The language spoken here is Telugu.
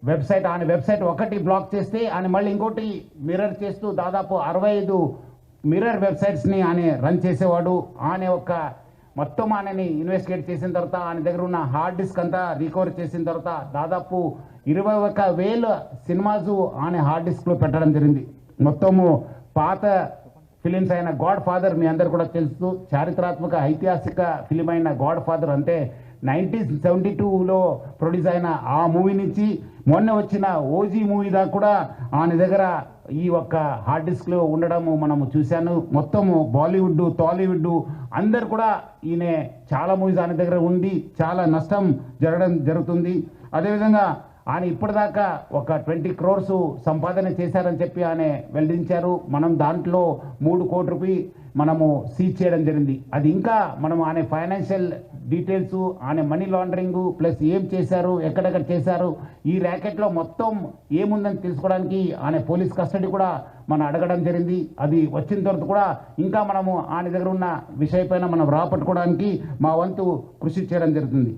వెబ్సైట్ ఆయన వెబ్సైట్ ఒకటి బ్లాక్ చేస్తే ఆయన మళ్ళీ ఇంకోటి మిర్రర్ చేస్తూ దాదాపు 65 మిర్రర్ వెబ్సైట్స్ని ఆయన రన్ చేసేవాడు. ఆయన ఒక మొత్తం ఆయనని ఇన్వెస్టిగేట్ చేసిన తర్వాత ఆయన దగ్గర ఉన్న హార్డ్ డిస్క్ అంతా రికవర్ చేసిన తర్వాత దాదాపు 21,000 సినిమాస్ ఆయన హార్డ్ డిస్క్లో పెట్టడం జరిగింది. మొత్తము పాత ఫిలిమ్స్ అయిన గాడ్ ఫాదర్ మీ అందరు కూడా తెలుసు, చారిత్రాత్మక ఐతిహాసిక ఫిలిం అయిన గాడ్ ఫాదర్ అంటే 1972లో ప్రొడ్యూస్ అయిన ఆ మూవీ నుంచి మొన్న వచ్చిన ఓజీ మూవీ దాకా కూడా ఆయన దగ్గర ఈ ఒక్క హార్డ్ డిస్క్లో ఉండడము మనము చూశాను. మొత్తము బాలీవుడ్ టాలీవుడ్ అందరు కూడా ఈయన చాలా మూవీస్ ఆయన దగ్గర ఉండి చాలా నష్టం జరుగుతుంది. అదేవిధంగా ఆయన ఇప్పటిదాకా ఒక 20 crores సంపాదన చేశారని చెప్పి ఆయన వెల్లడించారు. మనం దాంట్లో 3 కోట్ల రూపాయలు మనము సీజ్ చేయడం జరిగింది. అది ఇంకా మనం ఆయన ఫైనాన్షియల్ డీటెయిల్స్, ఆయన మనీ లాండరింగ్ ప్లస్ ఏం చేశారు, ఎక్కడెక్కడ చేశారు, ఈ ర్యాకెట్లో మొత్తం ఏముందని తెలుసుకోవడానికి ఆయన పోలీస్ కస్టడీ కూడా మనం అడగడం జరిగింది. అది వచ్చిన తర్వాత కూడా ఇంకా మనము ఆయన దగ్గర ఉన్న విషయపైన మనం రాపట్టుకోవడానికి మా వంతు కృషి చేయడం జరుగుతుంది.